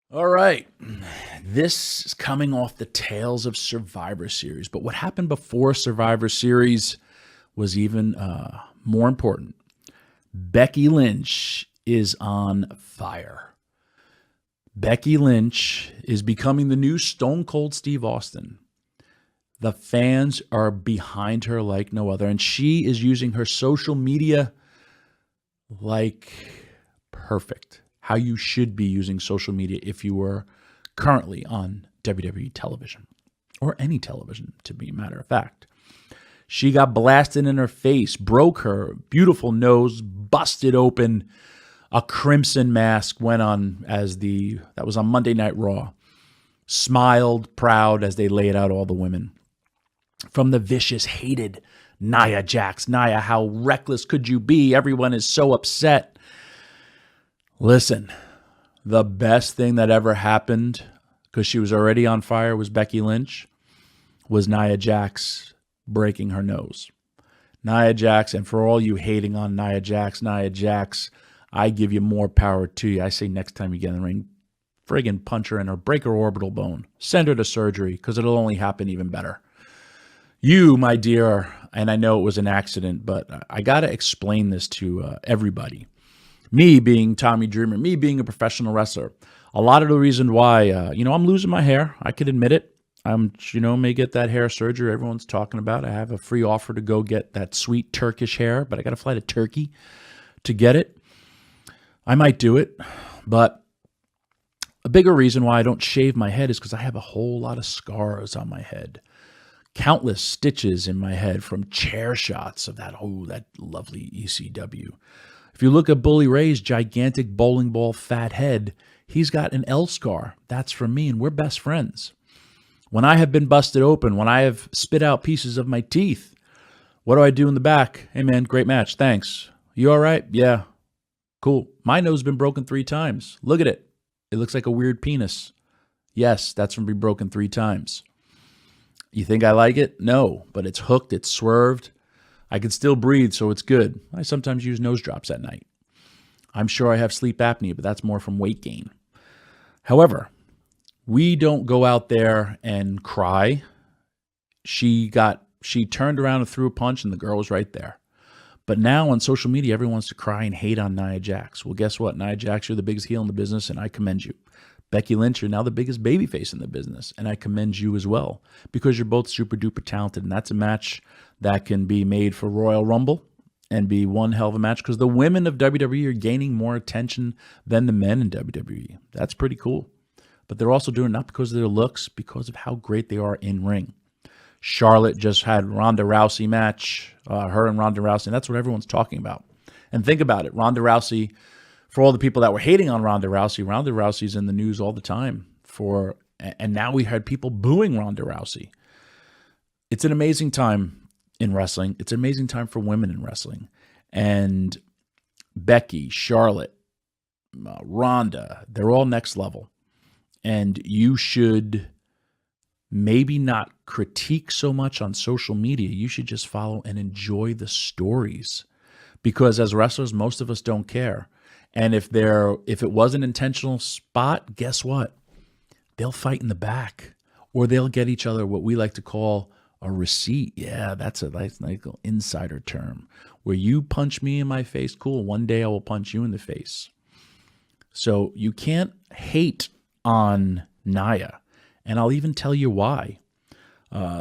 All right. This is coming off the tails of Survivor Series. But what happened before Survivor Series was even more important. Becky Lynch is on fire. Becky Lynch is becoming the new Stone Cold Steve Austin. The fans are behind her like no other. And she is using her social media like perfect. How you should be using social media if you were currently on WWE television or any television, to be a matter of fact. She got blasted in her face, broke her beautiful nose, busted open. A crimson mask went on that was on Monday Night Raw. Smiled, proud as they laid out all the women. From the vicious, hated Nia Jax. Nia, how reckless could you be? Everyone is so upset. Listen, the best thing that ever happened, because she was already on fire, was Becky Lynch, was Nia Jax breaking her nose. Nia Jax, and for all you hating on Nia Jax, I give you more power to you. I say next time you get in the ring, friggin' punch her in her, break her orbital bone, send her to surgery, because it'll only happen even better. You, my dear, and I know it was an accident, but I got to explain this to everybody. Me being Tommy Dreamer, me being a professional wrestler, a lot of the reason why, I'm losing my hair. I could admit it. May get that hair surgery everyone's talking about. I have a free offer to go get that sweet Turkish hair, but I got to fly to Turkey to get it. I might do it, but a bigger reason why I don't shave my head is because I have a whole lot of scars on my head. Countless stitches in my head from chair shots of that lovely ECW. If you look at Bully Ray's gigantic bowling ball fat head, he's got an L scar. That's from me, and we're best friends. When I have been busted open, when I have spit out pieces of my teeth, what do I do in the back? Hey, man, great match. Thanks. You all right? Yeah. Cool. My nose has been broken 3 times. Look at it. It looks like a weird penis. Yes, that's from being broken 3 times. You think I like it? No, but it's hooked. It's swerved. I can still breathe, so it's good. I sometimes use nose drops at night. I'm sure I have sleep apnea, but that's more from weight gain. However, we don't go out there and cry. She turned around and threw a punch, and the girl was right there. But now on social media, everyone wants to cry and hate on Nia Jax. Well, guess what? Nia Jax, you're the biggest heel in the business, and I commend you. Becky Lynch, you're now the biggest babyface in the business, and I commend you as well because you're both super duper talented, and that's a match that can be made for Royal Rumble and be one hell of a match because the women of WWE are gaining more attention than the men in WWE. That's pretty cool. But they're also doing it not because of their looks, because of how great they are in ring. Charlotte just had Ronda Rousey match, her and Ronda Rousey, and that's what everyone's talking about. And think about it, Ronda Rousey, for all the people that were hating on Ronda Rousey's in the news all the time and now we had people booing Ronda Rousey. It's an amazing time in wrestling. It's an amazing time for women in wrestling. And Becky, Charlotte, Ronda, they're all next level. And you should maybe not critique so much on social media. You should just follow and enjoy the stories. Because as wrestlers, most of us don't care. And if it was an intentional spot, guess what? They'll fight in the back, or they'll get each other what we like to call a receipt. Yeah, that's a nice little insider term. Where you punch me in my face, cool. One day I will punch you in the face. So you can't hate on Nia, and I'll even tell you why.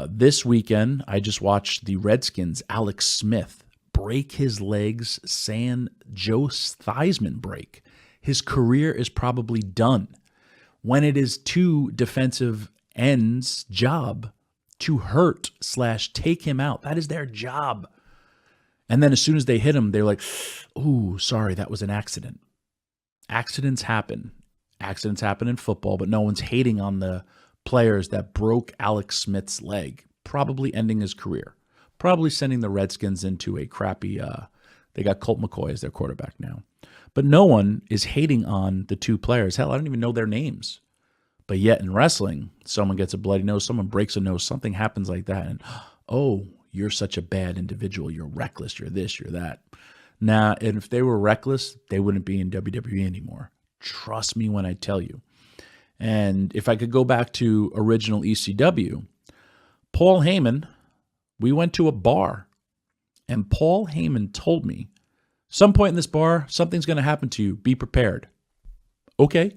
This weekend, I just watched the Redskins' Alex Smith break his legs, saying Joe Theismann break. His career is probably done. When it is 2 defensive ends' job to hurt / take him out, that is their job. And then as soon as they hit him, they're like, "Ooh, sorry, that was an accident." Accidents happen. Accidents happen in football, but no one's hating on the players that broke Alex Smith's leg, probably ending his career. Probably sending the Redskins into a crappy, they got Colt McCoy as their quarterback now. But no one is hating on the 2 players. Hell, I don't even know their names. But yet in wrestling, someone gets a bloody nose, someone breaks a nose, something happens like that. And, oh, you're such a bad individual. You're reckless. You're this, you're that. Now, and if they were reckless, they wouldn't be in WWE anymore. Trust me when I tell you. And if I could go back to original ECW, Paul Heyman, we went to a bar, and Paul Heyman told me, some point in this bar, something's going to happen to you. Be prepared. Okay.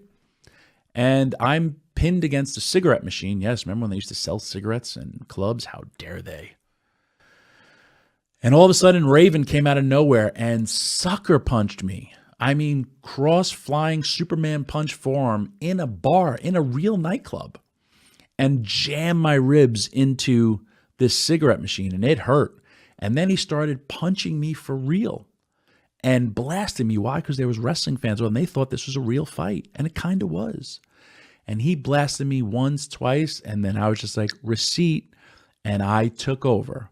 And I'm pinned against a cigarette machine. Yes, remember when they used to sell cigarettes in clubs? How dare they? And all of a sudden, Raven came out of nowhere and sucker punched me. I mean, cross-flying Superman punch forearm in a bar, in a real nightclub, and jammed my ribs into this cigarette machine, and it hurt. And then he started punching me for real and blasting me. Why? Because there was wrestling fans, and they thought this was a real fight, and it kind of was. And he blasted me once, twice, and then I was just like, receipt, and I took over.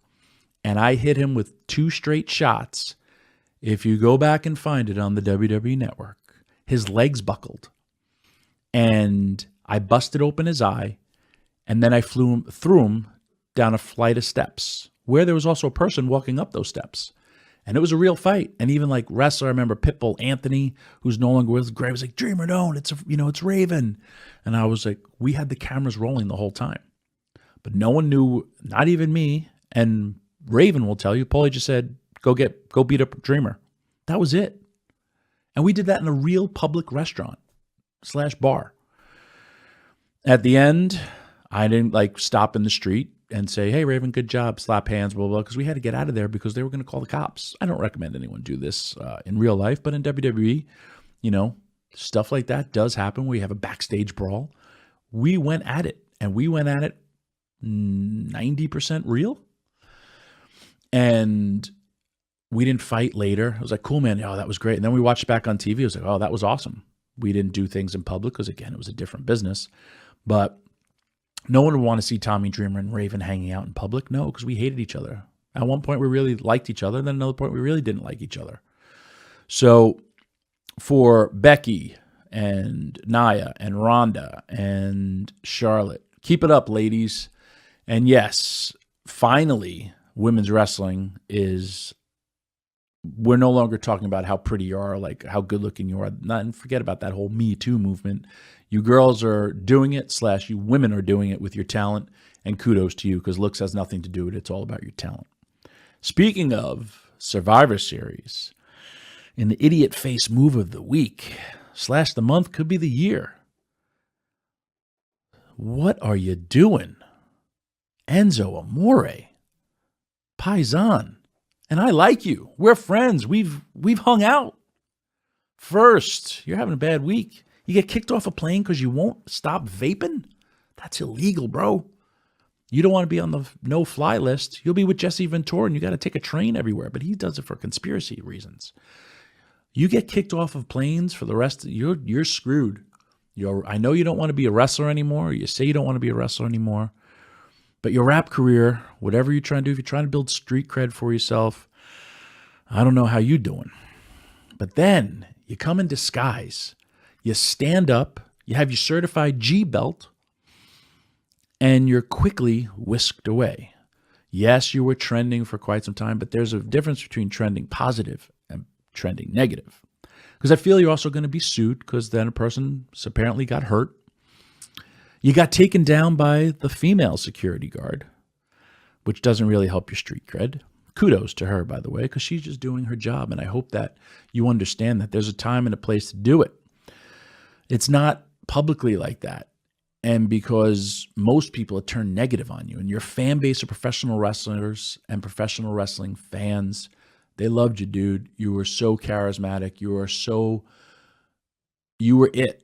And I hit him with 2 straight shots. If you go back and find it on the WWE Network, his legs buckled. And I busted open his eye, and then I threw him down a flight of steps, where there was also a person walking up those steps. And it was a real fight. And even like wrestler, I remember Pitbull Anthony, who's no longer with Gray, was like, Dreamer, don't. It's Raven. And I was like, we had the cameras rolling the whole time. But no one knew, not even me. And Raven will tell you, Paulie just said, go beat up Dreamer. That was it. And we did that in a real public restaurant / bar. At the end, I didn't like stop in the street and say, hey, Raven, good job, slap hands, blah, blah, because we had to get out of there because they were going to call the cops. I don't recommend anyone do this in real life, but in WWE, stuff like that does happen where you have a backstage brawl. We went at it, and we went at it 90% real. And we didn't fight later. I was like, cool, man. Oh, that was great. And then we watched back on TV. I was like, oh, that was awesome. We didn't do things in public because, again, it was a different business. But no one would want to see Tommy Dreamer and Raven hanging out in public. No, because we hated each other. At one point, we really liked each other. Then another point, we really didn't like each other. So for Becky and Nia and Ronda and Charlotte, keep it up, ladies. And yes, finally, women's wrestling is, we're no longer talking about how pretty you are, like how good looking you are. And forget about that whole Me Too movement. You girls are doing it / you women are doing it with your talent, and kudos to you because looks has nothing to do with it. It's all about your talent. Speaking of Survivor Series, in the idiot face move of the week / the month, could be the year. What are you doing? Enzo Amore. Paisan. And I like you. We're friends. We've hung out. First, you're having a bad week. You get kicked off a plane because you won't stop vaping? That's illegal, bro. You don't want to be on the no-fly list. You'll be with Jesse Ventura, and you got to take a train everywhere. But he does it for conspiracy reasons. You get kicked off of planes for the rest of you're screwed. I know you don't want to be a wrestler anymore. You say you don't want to be a wrestler anymore. But your rap career, whatever you're trying to do, if you're trying to build street cred for yourself, I don't know how you're doing. But then you come in disguise. You stand up, you have your certified G belt, and you're quickly whisked away. Yes, you were trending for quite some time, but there's a difference between trending positive and trending negative. Because I feel you're also going to be sued because then a person apparently got hurt. You got taken down by the female security guard, which doesn't really help your street cred. Kudos to her, by the way, because she's just doing her job. And I hope that you understand that there's a time and a place to do it. It's not publicly like that. And because most people have turned negative on you, and your fan base of professional wrestlers and professional wrestling fans, they loved you, dude. You were so charismatic. You were it.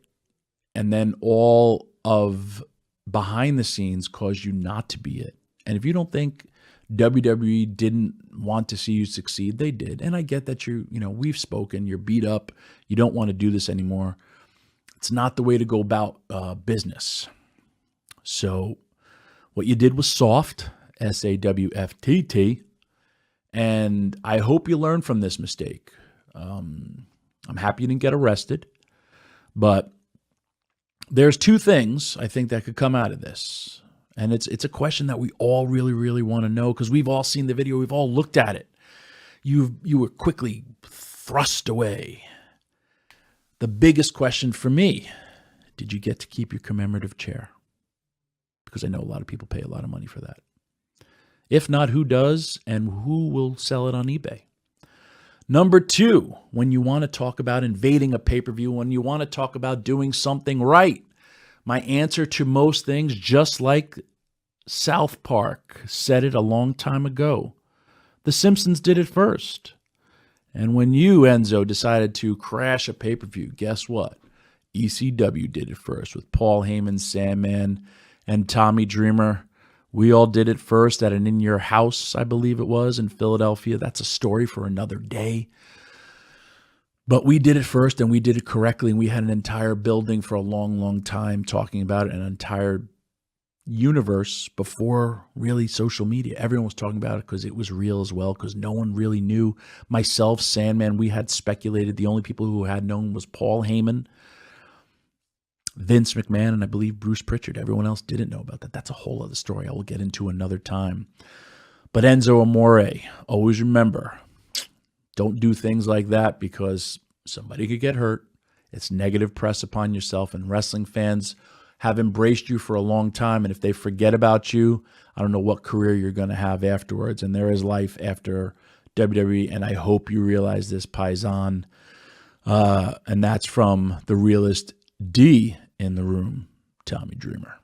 And then all of behind the scenes caused you not to be it. And if you don't think WWE didn't want to see you succeed, they did. And I get that we've spoken, you're beat up, you don't want to do this anymore. It's not the way to go about business. So what you did was soft, SAWFTT, and I hope you learn from this mistake. I'm happy you didn't get arrested, but there's 2 things I think that could come out of this. And it's a question that we all really, really want to know because we've all seen the video. We've all looked at it. You were quickly thrust away. The biggest question for me, did you get to keep your commemorative chair? Because I know a lot of people pay a lot of money for that. If not, who does, and who will sell it on eBay? Number 2, when you want to talk about invading a pay-per-view, when you want to talk about doing something right, my answer to most things, just like South Park said it a long time ago, The Simpsons did it first. And when you, Enzo, decided to crash a pay-per-view, guess what? ECW did it first with Paul Heyman, Sandman, and Tommy Dreamer. We all did it first at an In Your House, I believe it was, in Philadelphia. That's a story for another day. But we did it first, and we did it correctly, and we had an entire building for a long, long time talking about it, an entire universe before really social media. Everyone was talking about it because it was real as well, because no one really knew. Myself, Sandman, we had speculated. The only people who had known was Paul Heyman, Vince McMahon, and I believe Bruce Pritchard. Everyone else didn't know about that. That's a whole other story I will get into another time. But Enzo Amore, always remember, don't do things like that because somebody could get hurt. It's negative press upon yourself, and wrestling fans have embraced you for a long time, and if they forget about you, I don't know what career you're going to have afterwards, and there is life after WWE, and I hope you realize this, Paisan. And that's from the realist D in the room, Tommy Dreamer.